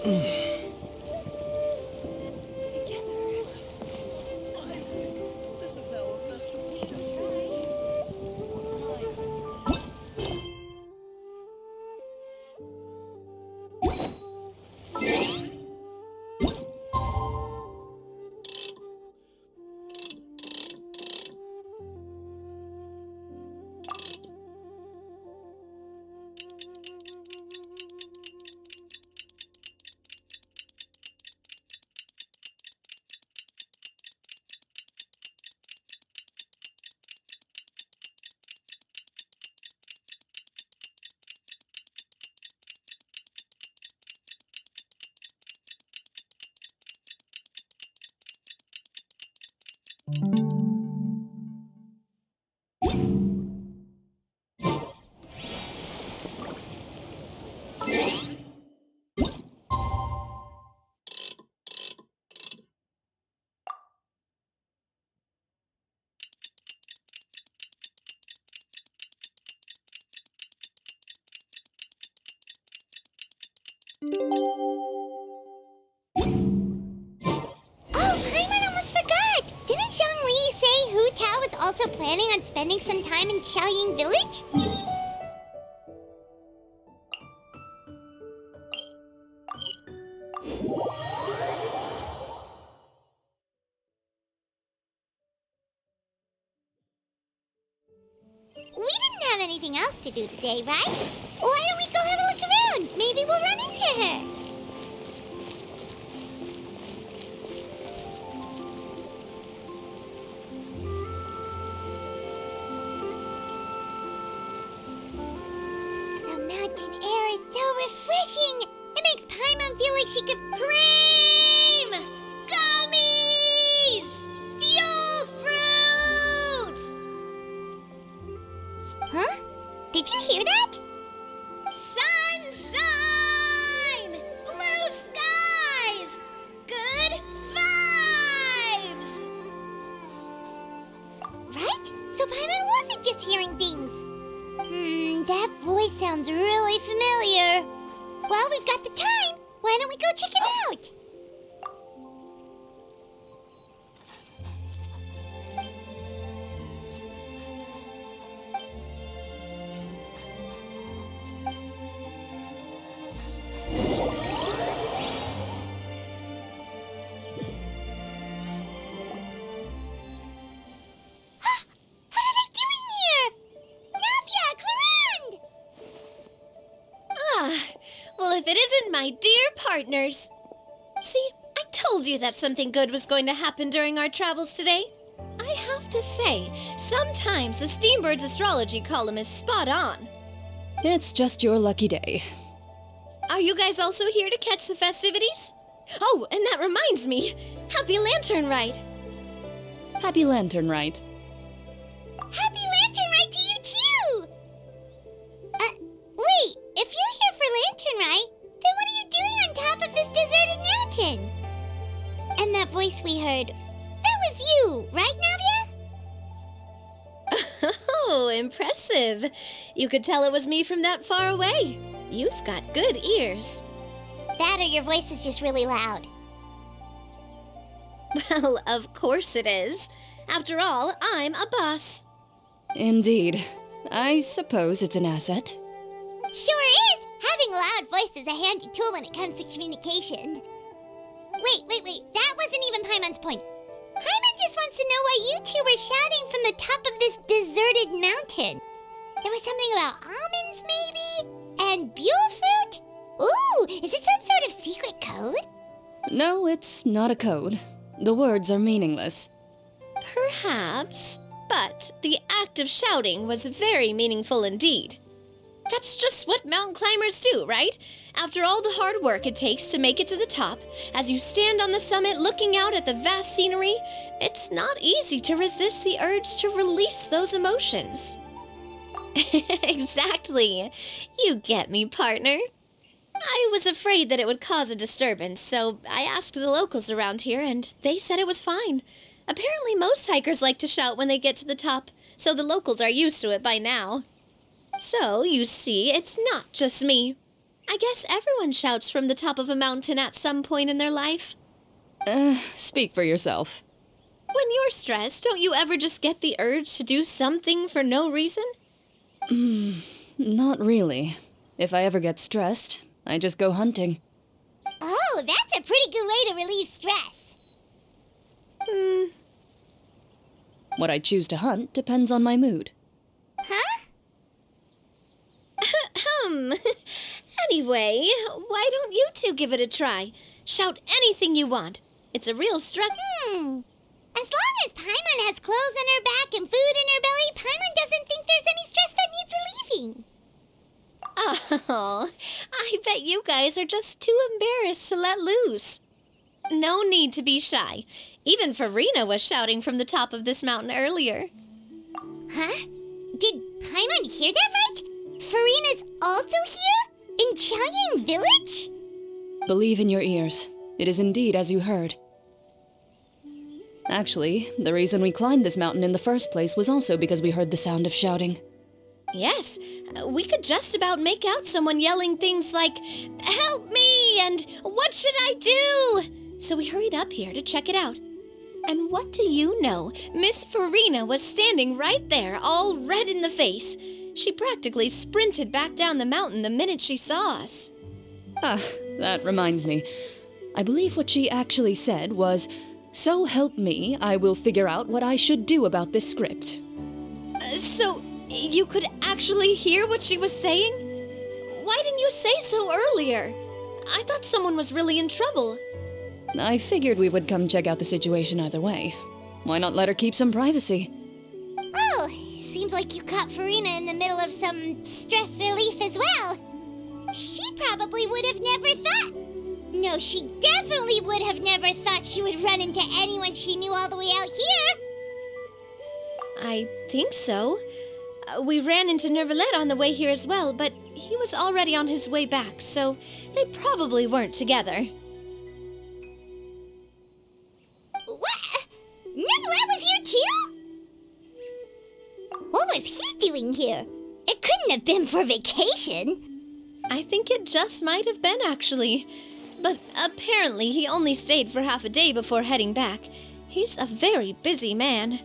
This is our festival should be. Also planning on spending some time in Xiaoying Village? We didn't have anything else to do today, right? Why don't we go have a look around? Maybe we'll run into her. Refreshing! It makes Paimon feel like she could cream! Gummies! Fuel fruit! Huh? Did you hear that? Sunshine! Blue skies! Good vibes! Right? So Paimon wasn't just hearing things. That voice sounds really familiar. Well, we've got the time. Why don't we go check it out? Well, if it isn't my dear partners. See, I told you that something good was going to happen during our travels today. I have to say, sometimes the Steambird's astrology column is spot on. It's just your lucky day. Are you guys also here to catch the festivities? Oh, and that reminds me, Happy Lantern Rite! Happy Lantern Rite. Happy Lantern Rite to you too! Wait, if you're here for Lantern Rite, then what are you doing on top of this deserted mountain? And that voice we heard, that was you, right, Navia? Oh, impressive. You could tell it was me from that far away. You've got good ears. That or your voice is just really loud. Well, of course it is. After all, I'm a boss. Indeed. I suppose it's an asset. Sure is! Having a loud voice is a handy tool when it comes to communication. Wait. That wasn't even Paimon's point. Paimon just wants to know why you two were shouting from the top of this deserted mountain. There was something about almonds, maybe? And buell fruit? Ooh, is it some sort of secret code? No, it's not a code. The words are meaningless. Perhaps, but the act of shouting was very meaningful indeed. That's just what mountain climbers do, right? After all the hard work it takes to make it to the top, as you stand on the summit looking out at the vast scenery, it's not easy to resist the urge to release those emotions. Exactly. You get me, partner. I was afraid that it would cause a disturbance, so I asked the locals around here, and they said it was fine. Apparently most hikers like to shout when they get to the top, so the locals are used to it by now. So, you see, it's not just me. I guess everyone shouts from the top of a mountain at some point in their life. Speak for yourself. When you're stressed, don't you ever just get the urge to do something for no reason? Not really. If I ever get stressed, I just go hunting. Oh, that's a pretty good way to relieve stress. What I choose to hunt depends on my mood. Huh? Anyway, why don't you two give it a try? Shout anything you want. It's a real stress. As long as Paimon has clothes on her back and food in her belly, Paimon doesn't think there's any stress that needs relieving. Oh, I bet you guys are just too embarrassed to let loose. No need to be shy. Even Farina was shouting from the top of this mountain earlier. Huh? Did Paimon hear that right? Farina's also here? In Chaoyang Village? Believe in your ears. It is indeed as you heard. Actually, the reason we climbed this mountain in the first place was also because we heard the sound of shouting. Yes, we could just about make out someone yelling things like, "Help me!" and "What should I do?" So we hurried up here to check it out. And what do you know? Miss Farina was standing right there, all red in the face. She practically sprinted back down the mountain the minute she saw us. That reminds me. I believe what she actually said was, "So help me, I will figure out what I should do about this script." So you could actually hear what she was saying? Why didn't you say so earlier? I thought someone was really in trouble. I figured we would come check out the situation either way. Why not let her keep some privacy? Oh, seems like you caught Farina in the middle of some stress relief as well. She probably would have never thought. No, she definitely would have never thought she would run into anyone she knew all the way out here. I think so. We ran into Nervalet on the way here as well, but he was already on his way back, so they probably weren't together. What? Nervalet was here too? What was he doing here? It couldn't have been for vacation. I think it just might have been, actually. But apparently he only stayed for half a day before heading back. He's a very busy man.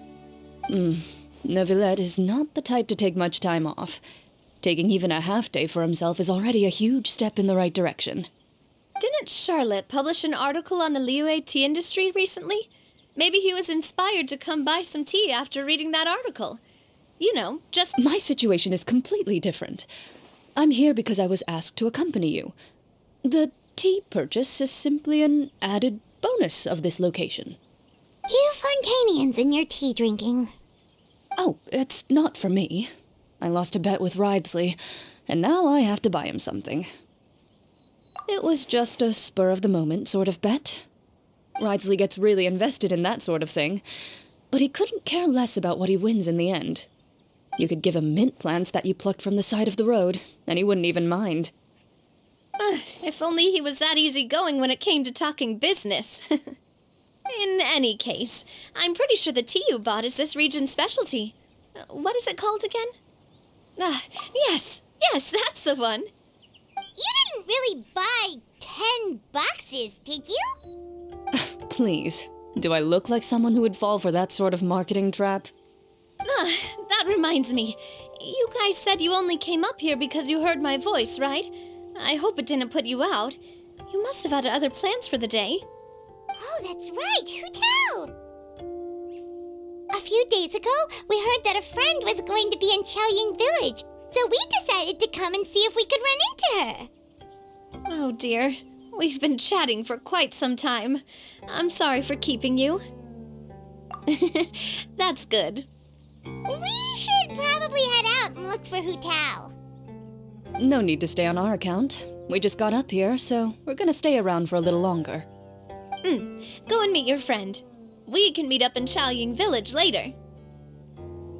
Neuvillette is not the type to take much time off. Taking even a half day for himself is already a huge step in the right direction. Didn't Charlotte publish an article on the Liyue tea industry recently? Maybe he was inspired to come buy some tea after reading that article. You know, just... My situation is completely different. I'm here because I was asked to accompany you. The tea purchase is simply an added bonus of this location. You Fontanians and your tea drinking. Oh, it's not for me. I lost a bet with Ridesley, and now I have to buy him something. It was just a spur-of-the-moment sort of bet. Ridesley gets really invested in that sort of thing, but he couldn't care less about what he wins in the end. You could give him mint plants that you plucked from the side of the road, and he wouldn't even mind. If only he was that easygoing when it came to talking business. In any case, I'm pretty sure the tea you bought is this region's specialty. What is it called again? Yes, that's the one. You didn't really buy 10 boxes, did you? Please, do I look like someone who would fall for that sort of marketing trap? That reminds me. You guys said you only came up here because you heard my voice, right? I hope it didn't put you out. You must have had other plans for the day. Oh, that's right. Who tell? A few days ago, we heard that a friend was going to be in Chaoyang Village, so we decided to come and see if we could run into her. Oh dear. We've been chatting for quite some time. I'm sorry for keeping you. That's good. We should probably head out and look for Hu Tao. No need to stay on our account. We just got up here, so we're gonna stay around for a little longer. Go and meet your friend. We can meet up in Chaoyang Village later.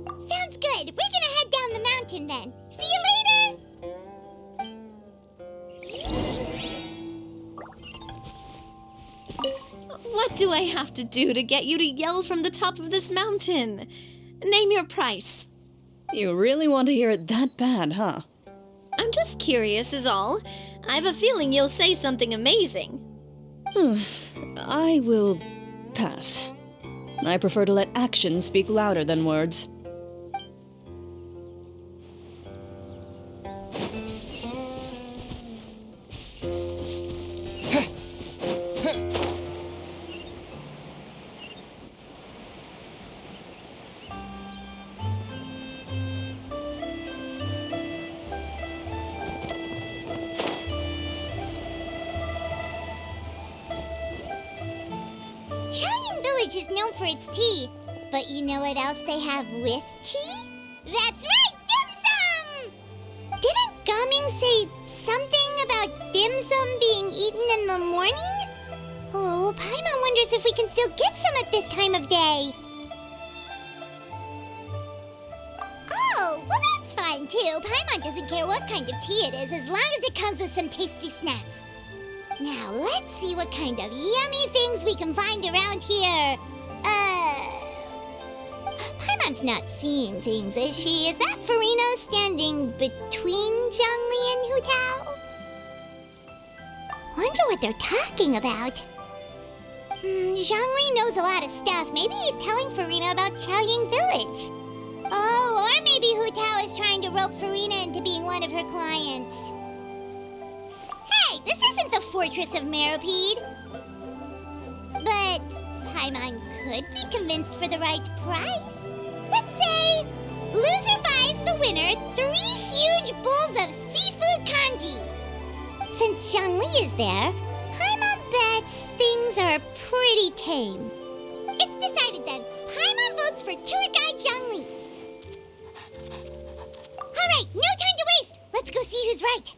Sounds good. We're gonna head down the mountain then. See you later! What do I have to do to get you to yell from the top of this mountain? Name your price. You really want to hear it that bad, huh? I'm just curious is all. I have a feeling you'll say something amazing. I will pass. I prefer to let actions speak louder than words. Chaoying Village is known for its tea, but you know what else they have with tea? That's right, dim sum! Didn't Gaming say something about dim sum being eaten in the morning? Oh, Paimon wonders if we can still get some at this time of day. Oh, well that's fine too. Paimon doesn't care what kind of tea it is as long as it comes with some tasty snacks. Now, let's see what kind of yummy things we can find around here. Paimon's not seeing things, is she? Is that Farina standing between Zhongli and Hu Tao? Wonder what they're talking about. Zhongli knows a lot of stuff. Maybe he's telling Farina about Chaoying Village. Oh, or maybe Hu Tao is trying to rope Farina into being one of her clients. Hey, this isn't the Fortress of Meropide. But Paimon could be convinced for the right price. Let's say loser buys the winner 3 huge bowls of seafood kanji. Since Zhongli is there, Paimon bets things are pretty tame. It's decided then. Paimon votes for tour guide Zhongli. All right, no time to waste. Let's go see who's right.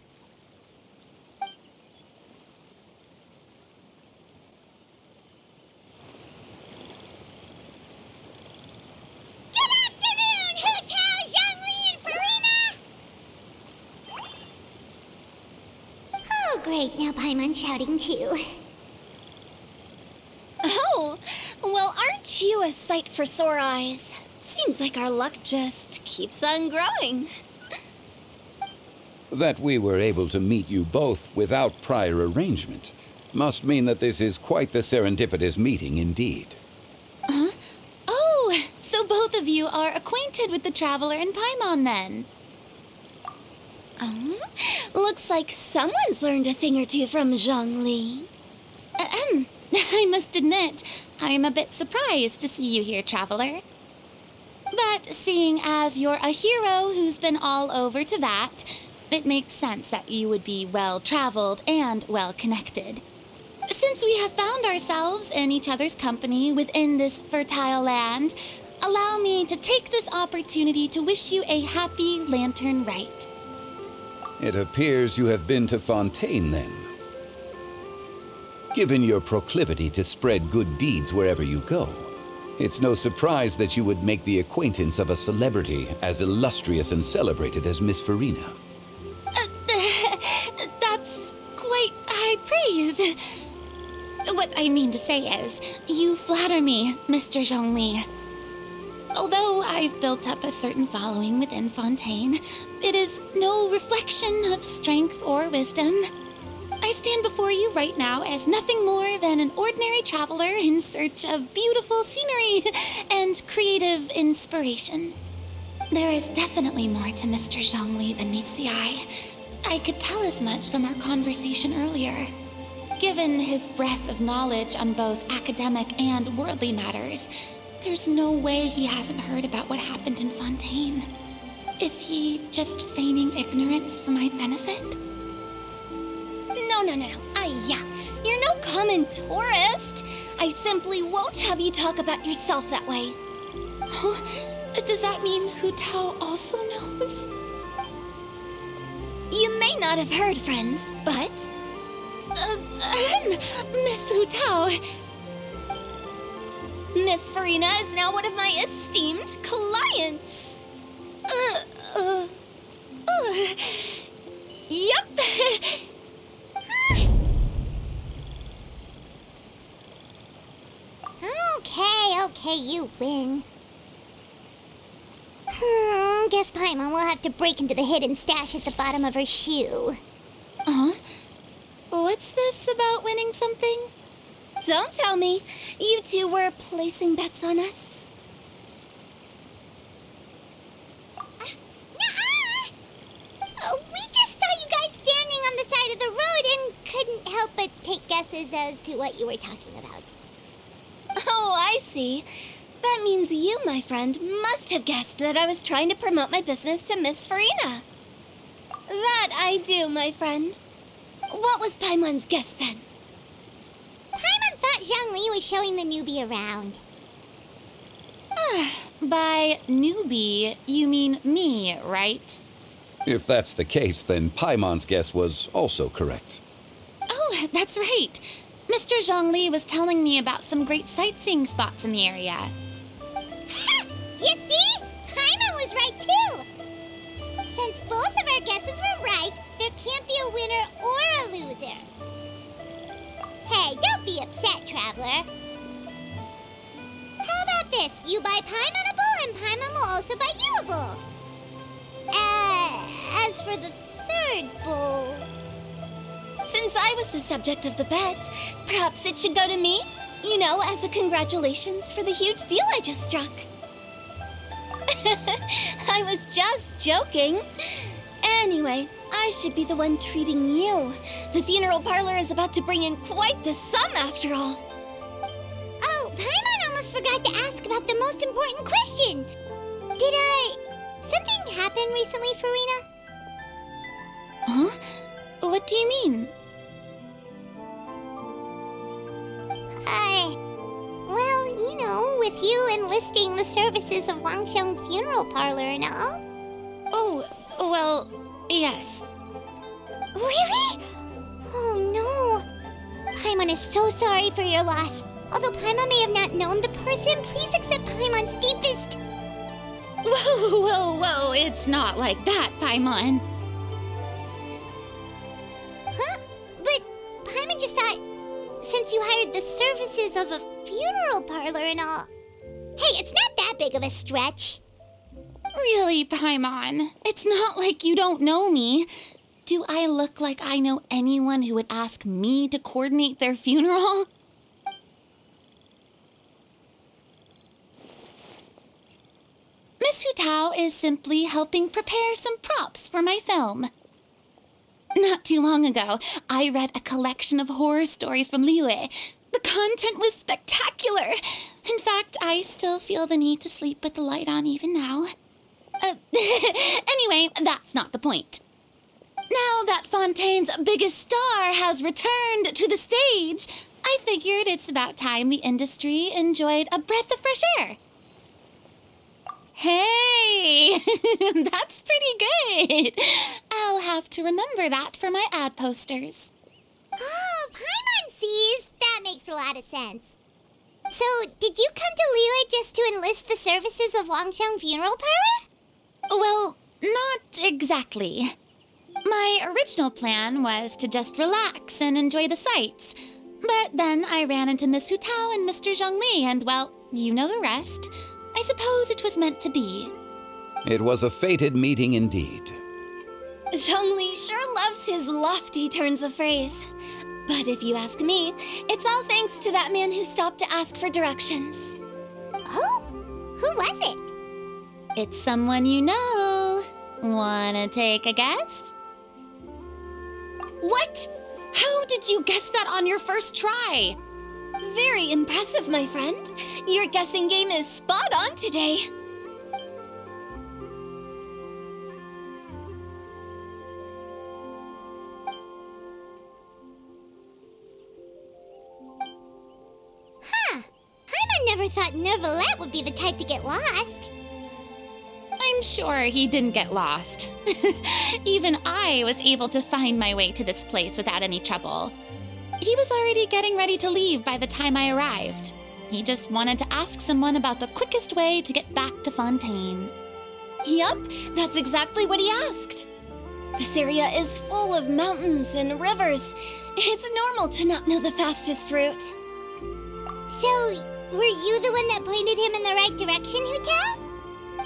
Great, now Paimon's shouting too. Oh, well, aren't you a sight for sore eyes? Seems like our luck just keeps on growing. That we were able to meet you both without prior arrangement must mean that this is quite the serendipitous meeting indeed. Huh? Oh, so both of you are acquainted with the Traveler and Paimon then? Looks like someone's learned a thing or two from Zhongli. I must admit, I'm a bit surprised to see you here, Traveler. But seeing as you're a hero who's been all over Teyvat, it makes sense that you would be well-traveled and well-connected. Since we have found ourselves in each other's company within this fertile land, allow me to take this opportunity to wish you a happy lantern rite. It appears you have been to Fontaine, then. Given your proclivity to spread good deeds wherever you go, it's no surprise that you would make the acquaintance of a celebrity as illustrious and celebrated as Miss Farina. That's quite high praise. What I mean to say is, you flatter me, Mr. Zhongli. Although I've built up a certain following within Fontaine, it is no reflection of strength or wisdom. I stand before you right now as nothing more than an ordinary traveler in search of beautiful scenery and creative inspiration. There is definitely more to Mr. Zhongli than meets the eye. I could tell as much from our conversation earlier. Given his breadth of knowledge on both academic and worldly matters, there's no way he hasn't heard about what happened in Fontaine. Is he just feigning ignorance for my benefit? No. You're no common tourist. I simply won't have you talk about yourself that way. Huh? Does that mean Hu Tao also knows? You may not have heard, friends, but... Miss Hu Tao... Miss Farina is now one of my esteemed clients. Yup. Okay, you win. Guess Paimon will have to break into the hidden stash at the bottom of her shoe. what's this about winning something? Don't tell me. You two were placing bets on us. Nuh-uh! We just saw you guys standing on the side of the road and couldn't help but take guesses as to what you were talking about. Oh, I see. That means you, my friend, must have guessed that I was trying to promote my business to Miss Farina. That I do, my friend. What was Paimon's guess then? Paimon thought Zhongli was showing the newbie around. By newbie, you mean me, right? If that's the case, then Paimon's guess was also correct. Oh, that's right. Mr. Zhongli was telling me about some great sightseeing spots in the area. Ha! You see? Paimon was right too! Since both of our guesses were right, there can't be a winner or a loser. Hey, don't be upset, Traveler. How about this? You buy Paimon a bowl and Paimon will also buy you a bowl. As for the third bowl... Since I was the subject of the bet, perhaps it should go to me? You know, as a congratulations for the huge deal I just struck. I was just joking. Anyway, I should be the one treating you. The funeral parlor is about to bring in quite the sum after all. Oh, Paimon almost forgot to ask about the most important question. Did, something happen recently, Farina? Huh? What do you mean? Well, you know, with you enlisting the services of Wangsheng Funeral Parlor and all. Oh, well, yes. Really? Oh no. Paimon is so sorry for your loss. Although Paimon may have not known the person, please accept Paimon's deepest... Whoa, it's not like that, Paimon. Huh? But Paimon just thought, since you hired the services of a funeral parlor and all... Hey, it's not that big of a stretch. Really, Paimon, it's not like you don't know me. Do I look like I know anyone who would ask me to coordinate their funeral? Miss Hutao is simply helping prepare some props for my film. Not too long ago, I read a collection of horror stories from Liyue. The content was spectacular. In fact, I still feel the need to sleep with the light on even now. Anyway, that's not the point. Now that Fontaine's biggest star has returned to the stage, I figured it's about time the industry enjoyed a breath of fresh air. Hey, that's pretty good. I'll have to remember that for my ad posters. Oh, Paimon sees. That makes a lot of sense. So, did you come to Liyue just to enlist the services of Wangsheng Funeral Parlor? Well, not exactly. My original plan was to just relax and enjoy the sights. But then I ran into Miss Hutao and Mr. Zhongli, and well, you know the rest. I suppose it was meant to be. It was a fated meeting indeed. Zhongli sure loves his lofty turns of phrase. But if you ask me, it's all thanks to that man who stopped to ask for directions. Oh, who was it? It's someone you know. Wanna take a guess? What? How did you guess that on your first try? Very impressive, my friend. Your guessing game is spot on today. Huh. Paimon never thought Neuvillette would be the type to get lost. I'm sure he didn't get lost. Even I was able to find my way to this place without any trouble. He was already getting ready to leave by the time I arrived. He just wanted to ask someone about the quickest way to get back to Fontaine. Yup, that's exactly what he asked. This area is full of mountains and rivers. It's normal to not know the fastest route. So, were you the one that pointed him in the right direction, Hutao?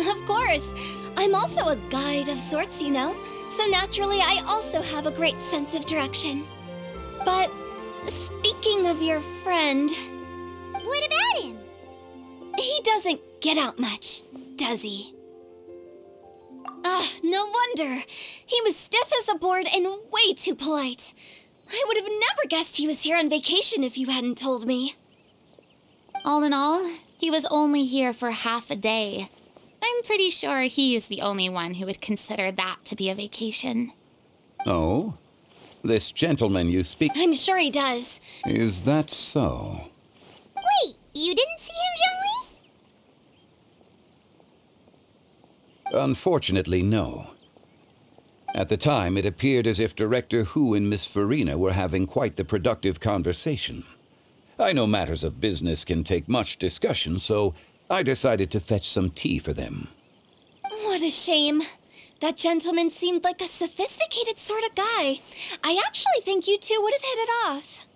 Of course. I'm also a guide of sorts, you know. So naturally, I also have a great sense of direction. But speaking of your friend, What about him? he doesn't get out much, does he? No wonder. He was stiff as a board and way too polite. I would have never guessed he was here on vacation if you hadn't told me. All in all, he was only here for half a day. I'm pretty sure he is the only one who would consider that to be a vacation. Oh? This gentleman you speak... I'm sure he does. Is that so? Wait, you didn't see him, Zhongli? Unfortunately, no. At the time, it appeared as if Director Hu and Miss Farina were having quite the productive conversation. I know matters of business can take much discussion, so I decided to fetch some tea for them. What a shame. That gentleman seemed like a sophisticated sort of guy. I actually think you two would have hit it off.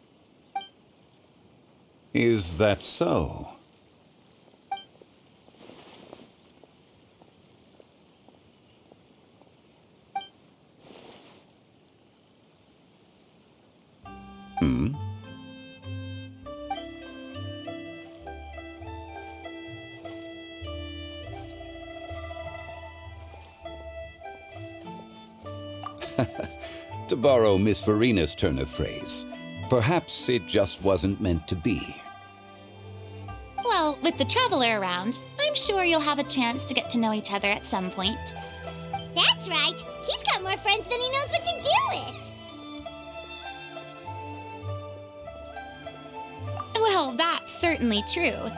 Is that so? To borrow Miss Farina's turn of phrase, perhaps it just wasn't meant to be. Well, with the traveler around, I'm sure you'll have a chance to get to know each other at some point. That's right. He's got more friends than he knows what to do with. Well, that's certainly true.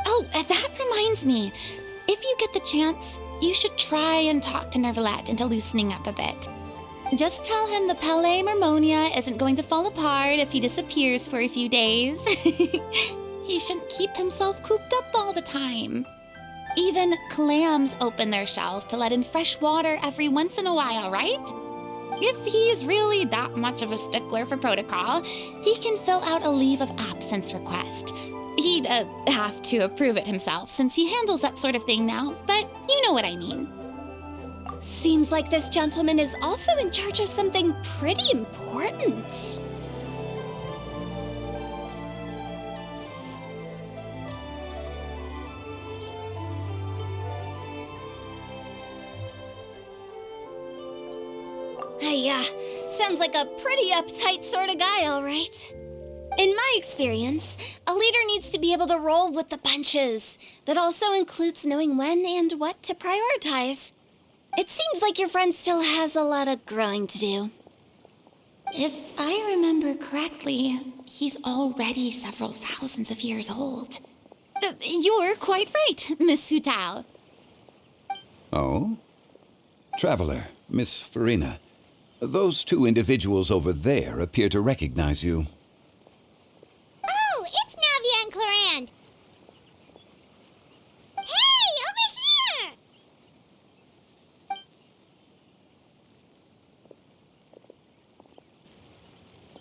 Oh, that reminds me. If you get the chance, you should try and talk to Nervalette into loosening up a bit. Just tell him the Palais Mermonia isn't going to fall apart if he disappears for a few days. He shouldn't keep himself cooped up all the time. Even clams open their shells to let in fresh water every once in a while, right? If he's really that much of a stickler for protocol, he can fill out a leave of absence request. He'd have to approve it himself since he handles that sort of thing now, but you know what I mean. Seems like this gentleman is also in charge of something pretty important. Sounds like a pretty uptight sort of guy, all right. In my experience, a leader needs to be able to roll with the punches. That also includes knowing when and what to prioritize. It seems like your friend still has a lot of growing to do. If I remember correctly, he's already several thousands of years old. You're quite right, Miss Hu Tao. Oh? Traveler, Miss Farina, those two individuals over there appear to recognize you. Oh, it's Navia and Clarand. Hey, over here!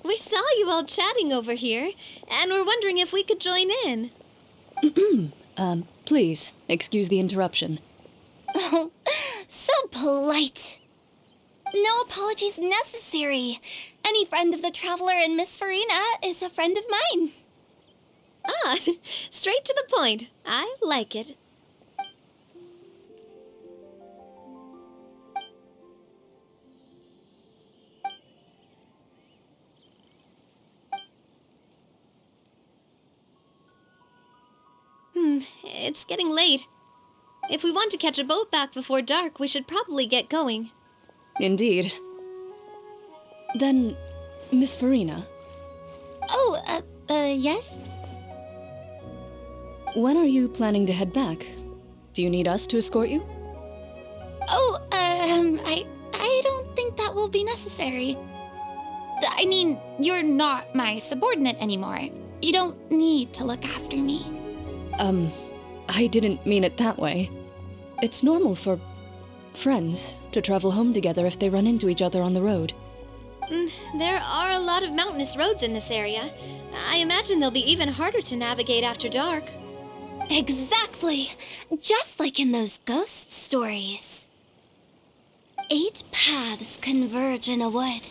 We saw you all chatting over here, and we're wondering if we could join in. Please, excuse the interruption. Oh, so polite. No apologies necessary. Any friend of the Traveler and Miss Farina is a friend of mine. Ah, straight to the point. I like it. It's getting late. If we want to catch a boat back before dark, we should probably get going. Indeed. Then, Miss Farina, Oh, yes? when are you planning to head back? Do you need us to escort you? Oh, I don't think that will be necessary. I mean, you're not my subordinate anymore. You don't need to look after me. I didn't mean it that way. It's normal for friends to travel home together if they run into each other on the road. There are a lot of mountainous roads in this area. I imagine they'll be even harder to navigate after dark. Exactly! Just like in those ghost stories. 8 paths converge in a wood.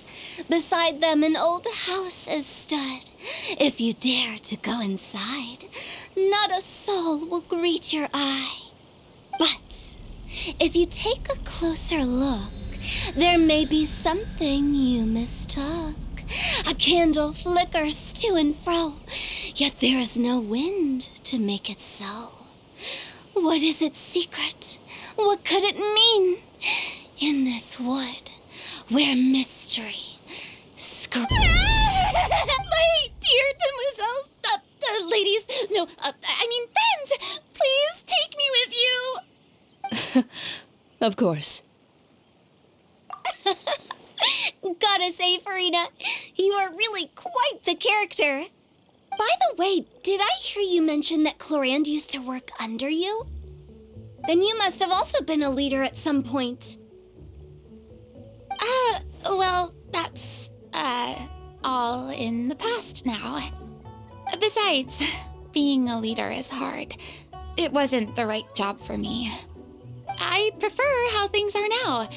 Beside them an old house has stood. If you dare to go inside, not a soul will greet your eye. But if you take a closer look, there may be something you mistook. A candle flickers to and fro, yet there is no wind to make it so. What is its secret? What could it mean? In this wood, where mystery screams. My dear demoiselles, ladies, no, I mean friends, please take me with you. Of course. Gotta say, Farina, you are really quite the character. By the way, did I hear you mention that Clorand used to work under you? Then you must have also been a leader at some point. Well, that's, all in the past now. Besides, being a leader is hard. It wasn't the right job for me. I prefer how things are now.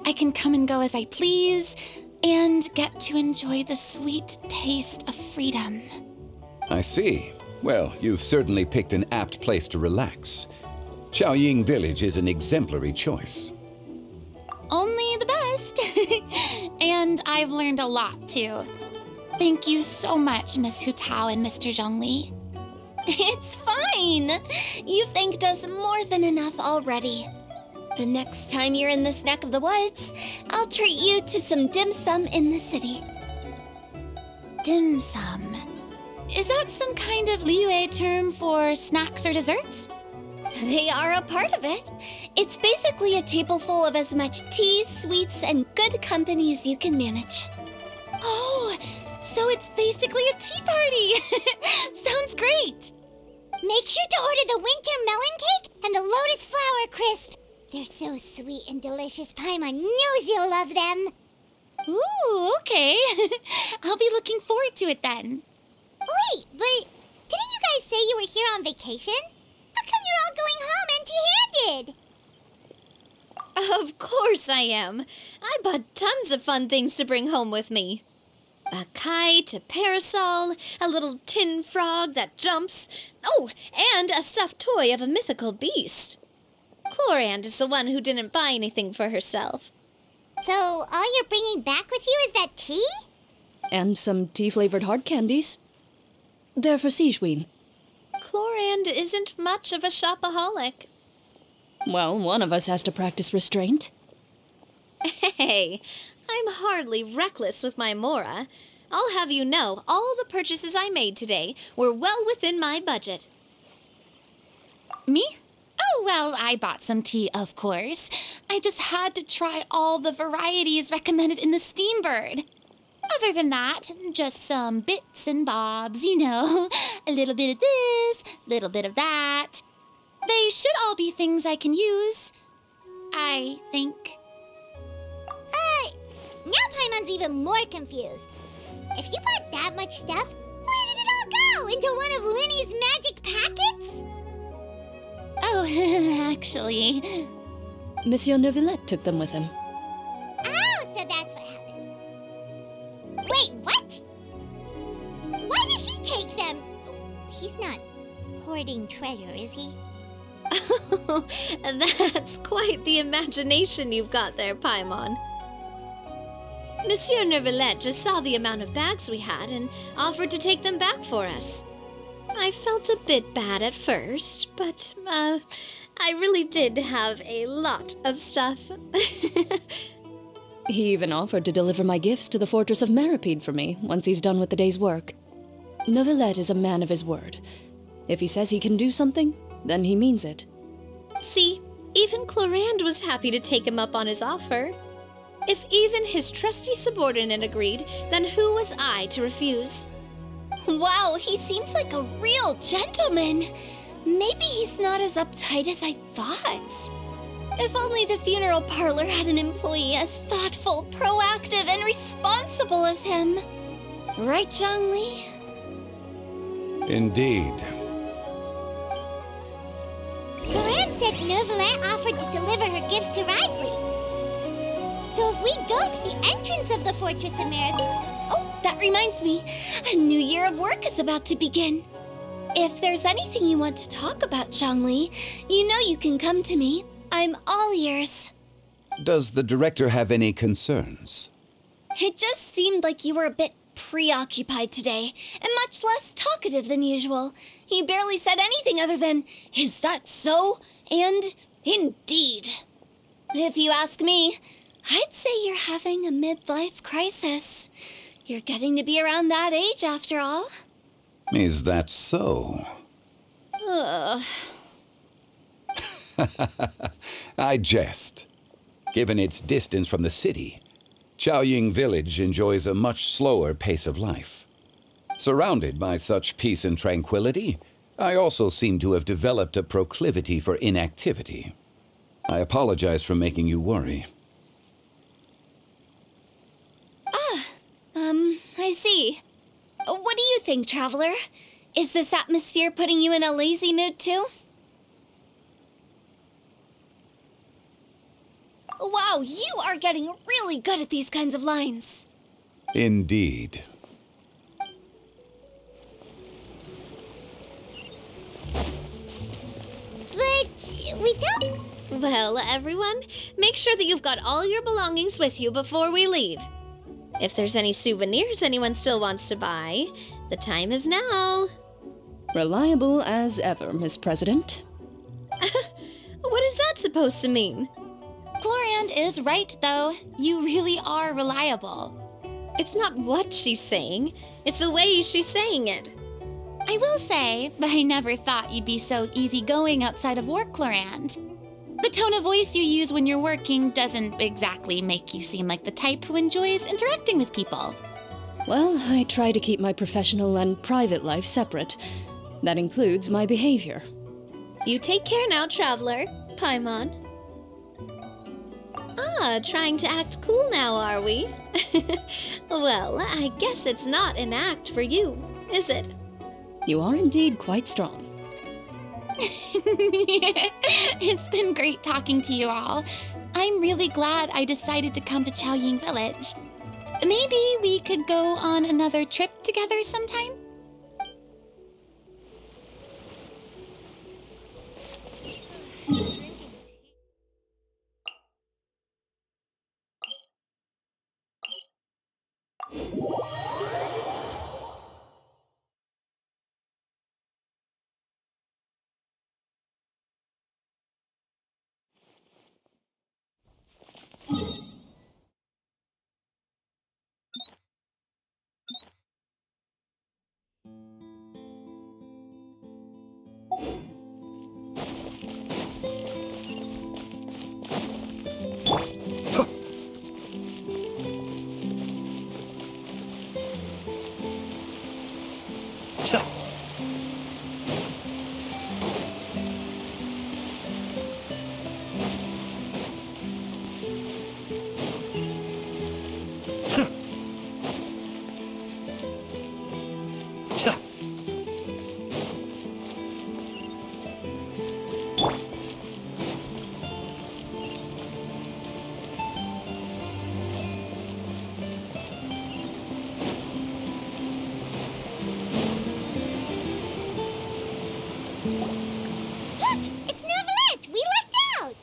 I can come and go as I please, and get to enjoy the sweet taste of freedom. I see. Well, you've certainly picked an apt place to relax. Xiaoying Village is an exemplary choice. Only the best. And I've learned a lot, too. Thank you so much, Miss Hu Tao and Mr. Zhongli. It's fine. You've thanked us more than enough already. The next time you're in this neck of the woods, I'll treat you to some dim sum in the city. Dim sum. Is that some kind of Liyue term for snacks or desserts? They are a part of it. It's basically a table full of as much tea, sweets, and good company as you can manage. Oh, so it's basically a tea party. Sounds great. Make sure to order the winter melon cake and the lotus flower crisp. They're so sweet and delicious, Paimon knows you'll love them. Ooh, okay. I'll be looking forward to it then. Wait, but didn't you guys say you were here on vacation? How come you're all going home empty-handed? Of course I am. I bought tons of fun things to bring home with me. A kite, a parasol, a little tin frog that jumps. Oh, and a stuffed toy of a mythical beast. Clorand is the one who didn't buy anything for herself. So all you're bringing back with you is that tea? And some tea-flavored hard candies. They're for Sigewin. Clorand isn't much of a shopaholic. Well, one of us has to practice restraint. Hey, I'm hardly reckless with my Mora. I'll have you know, all the purchases I made today were well within my budget. Me? Oh, well, I bought some tea, of course. I just had to try all the varieties recommended in the Steambird. Other than that, just some bits and bobs, you know. A little bit of this, little bit of that. They should all be things I can use, I think. Now Paimon's even more confused. If you bought that much stuff, where did it all go? Into one of Linny's magic packets? Oh, actually... Monsieur Neuvillette took them with him. Oh, so that's what happened. Wait, what? Why did he take them? He's not hoarding treasure, is he? That's quite the imagination you've got there, Paimon. Monsieur Neuvillette just saw the amount of bags we had and offered to take them back for us. I felt a bit bad at first, but, I really did have a lot of stuff. He even offered to deliver my gifts to the Fortress of Meripede for me once he's done with the day's work. Neuvillette is a man of his word. If he says he can do something, then he means it. See, even Clorand was happy to take him up on his offer. If even his trusty subordinate agreed, then who was I to refuse? Wow, he seems like a real gentleman. Maybe he's not as uptight as I thought. If only the funeral parlor had an employee as thoughtful, proactive, and responsible as him. Right, Zhongli? Indeed. Clorand said Neuvillette offered to deliver her gifts to Risley. So So if we go to the entrance of the Fortress of Miracle... Oh, that reminds me. A new year of work is about to begin. If there's anything you want to talk about, Zhongli, you know you can come to me. I'm all ears. Does the director have any concerns? It just seemed like you were a bit preoccupied today, and much less talkative than usual. He barely said anything other than, "Is that so?" and "Indeed." If you ask me, I'd say you're having a midlife crisis. You're getting to be around that age after all. Is that so? Ugh. I jest. Given its distance from the city, Chaoying Village enjoys a much slower pace of life. Surrounded by such peace and tranquility, I also seem to have developed a proclivity for inactivity. I apologize for making you worry. I see. What do you think, Traveler? Is this atmosphere putting you in a lazy mood too? Wow, you are getting really good at these kinds of lines. Indeed. But we don't... Well, everyone, make sure that you've got all your belongings with you before we leave. If there's any souvenirs anyone still wants to buy, the time is now. Reliable as ever, Miss President. What is that supposed to mean? Gloriand is right, though. You really are reliable. It's not what she's saying, it's the way she's saying it. I will say, I never thought you'd be so easygoing outside of work, Gloriand. The tone of voice you use when you're working doesn't exactly make you seem like the type who enjoys interacting with people. Well, I try to keep my professional and private life separate. That includes my behavior. You take care now, Traveler. Paimon. Trying to act cool now, are we? Well, I guess it's not an act for you, is it? You are indeed quite strong. It's been great talking to you all. I'm really glad I decided to come to Chaoying Village. Maybe we could go on another trip together sometime? It's Neverlet! We lucked out!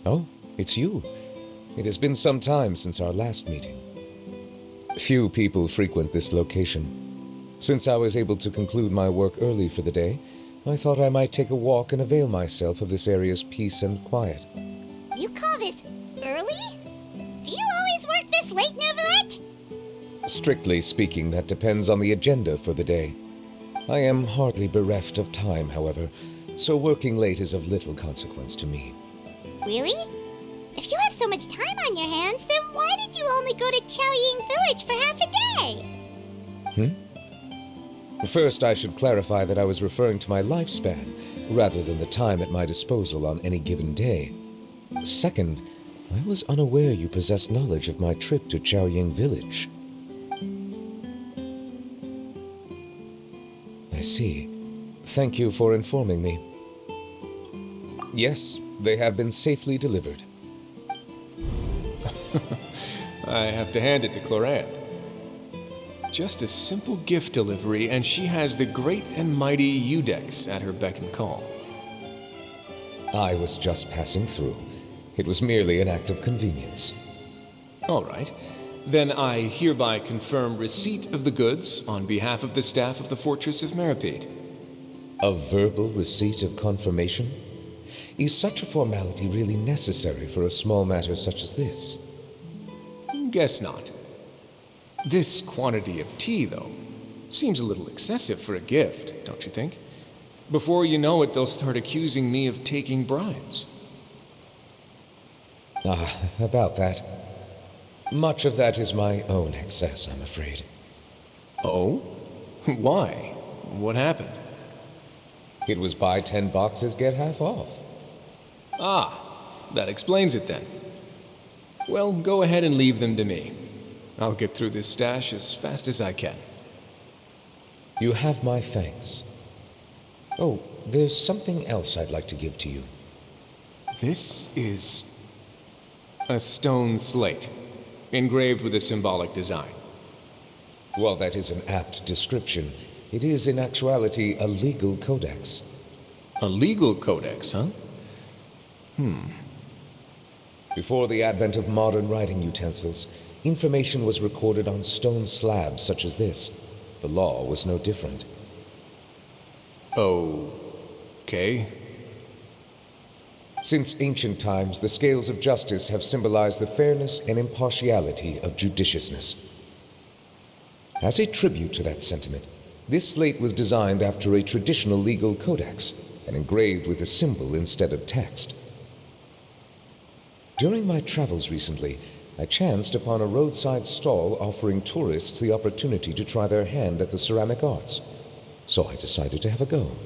Oh, it's you. It has been some time since our last meeting. Few people frequent this location. Since I was able to conclude my work early for the day, I thought I might take a walk and avail myself of this area's peace and quiet. You call this early? Do you always work this late, Neverlet? Strictly speaking, that depends on the agenda for the day. I am hardly bereft of time, however, so working late is of little consequence to me. Really? If you have so much time on your hands, then why did you only go to Chaoying Village for half a day? First, I should clarify that I was referring to my lifespan, rather than the time at my disposal on any given day. Second, I was unaware you possessed knowledge of my trip to Chaoying Village. I see. Thank you for informing me. Yes, they have been safely delivered. I have to hand it to Clorand. Just a simple gift delivery, and she has the great and mighty Udex at her beck and call. I was just passing through. It was merely an act of convenience. All right. Then I hereby confirm receipt of the goods on behalf of the staff of the Fortress of Meripede. A verbal receipt of confirmation? Is such a formality really necessary for a small matter such as this? Guess not. This quantity of tea, though, seems a little excessive for a gift, don't you think? Before you know it, they'll start accusing me of taking bribes. About that. Much of that is my own excess, I'm afraid. Oh? Why? What happened? It was buy 10 boxes, get half off. Ah, that explains it then. Well, go ahead and leave them to me. I'll get through this stash as fast as I can. You have my thanks. Oh, there's something else I'd like to give to you. This is a stone slate, engraved with a symbolic design. While that is an apt description, it is in actuality a legal codex. A legal codex, huh? Before the advent of modern writing utensils, information was recorded on stone slabs such as this. The law was no different. Okay. Since ancient times, the scales of justice have symbolized the fairness and impartiality of judiciousness. As a tribute to that sentiment, this slate was designed after a traditional legal codex and engraved with a symbol instead of text. During my travels recently, I chanced upon a roadside stall offering tourists the opportunity to try their hand at the ceramic arts, so I decided to have a go.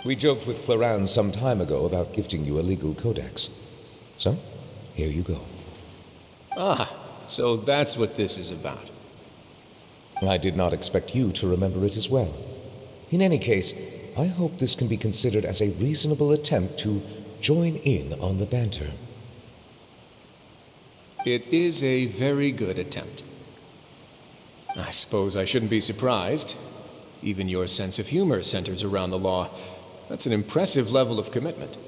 We joked with Clorand some time ago about gifting you a legal codex. So, here you go. Ah, so that's what this is about. I did not expect you to remember it as well. In any case, I hope this can be considered as a reasonable attempt to join in on the banter. It is a very good attempt. I suppose I shouldn't be surprised. Even your sense of humor centers around the law. That's an impressive level of commitment.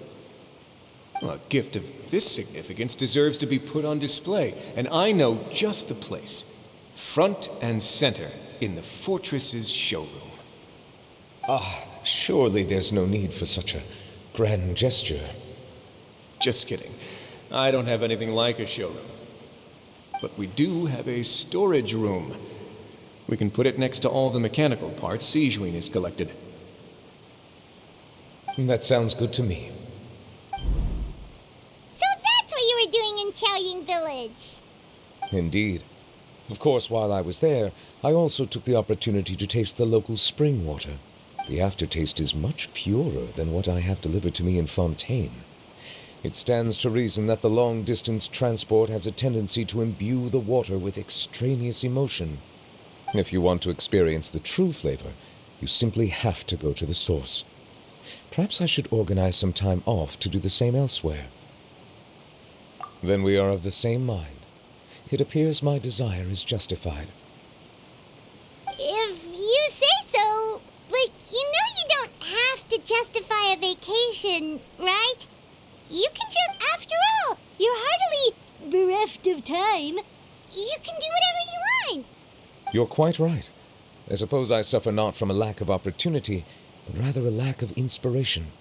Well, a gift of this significance deserves to be put on display, and I know just the place. Front and center in the Fortress's showroom. Surely there's no need for such a grand gesture. Just kidding. I don't have anything like a showroom. But we do have a storage room. We can put it next to all the mechanical parts Seelie has collected. That sounds good to me. So that's what you were doing in Chaoying Village. Indeed. Of course, while I was there, I also took the opportunity to taste the local spring water. The aftertaste is much purer than what I have delivered to me in Fontaine. It stands to reason that the long-distance transport has a tendency to imbue the water with extraneous emotion. If you want to experience the true flavor, you simply have to go to the source. Perhaps I should organize some time off to do the same elsewhere. Then we are of the same mind. It appears my desire is justified. If you say so, but you know you don't have to justify a vacation, right? You can just, after all, you're hardly bereft of time. You can do whatever you want. You're quite right. I suppose I suffer not from a lack of opportunity, but rather a lack of inspiration.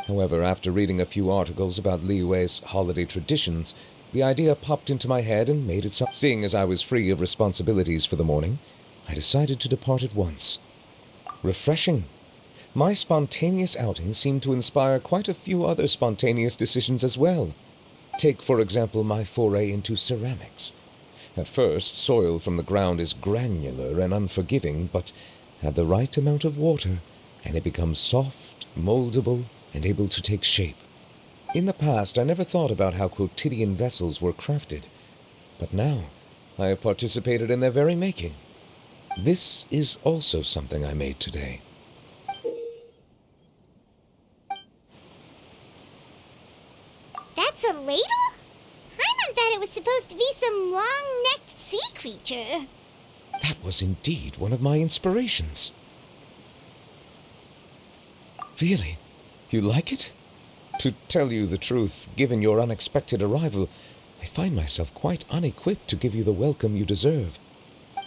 However, after reading a few articles about Liyue's holiday traditions, the idea popped into my head and made it so. Seeing as I was free of responsibilities for the morning, I decided to depart at once. Refreshing. My spontaneous outing seemed to inspire quite a few other spontaneous decisions as well. Take, for example, my foray into ceramics. At first, soil from the ground is granular and unforgiving, but add the right amount of water, and it becomes soft, moldable, and able to take shape. In the past, I never thought about how quotidian vessels were crafted, but now I have participated in their very making. This is also something I made today. Paimon thought it was supposed to be some long-necked sea creature. That was indeed one of my inspirations. Really? You like it? To tell you the truth, given your unexpected arrival, I find myself quite unequipped to give you the welcome you deserve.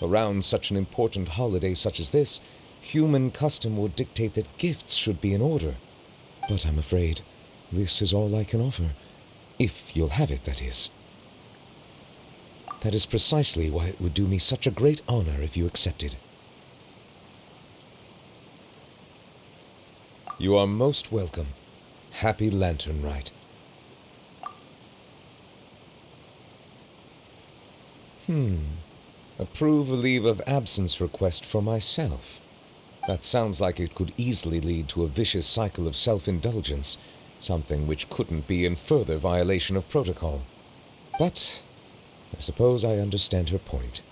Around such an important holiday such as this, human custom would dictate that gifts should be in order. But I'm afraid this is all I can offer. If you'll have it, that is. That is precisely why it would do me such a great honor if you accepted. You are most welcome. Happy Lantern Rite. Approve a leave of absence request for myself. That sounds like it could easily lead to a vicious cycle of self-indulgence, something which couldn't be in further violation of protocol. But I suppose I understand her point.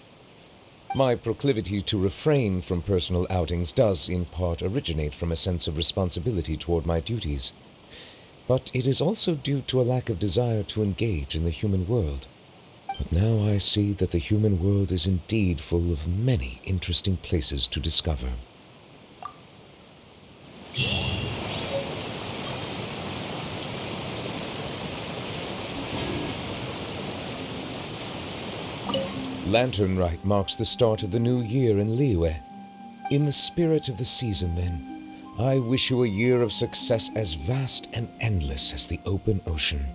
My proclivity to refrain from personal outings does in part originate from a sense of responsibility toward my duties. But it is also due to a lack of desire to engage in the human world. But now I see that the human world is indeed full of many interesting places to discover. Lantern Rite marks the start of the new year in Liyue. In the spirit of the season, then, I wish you a year of success as vast and endless as the open ocean.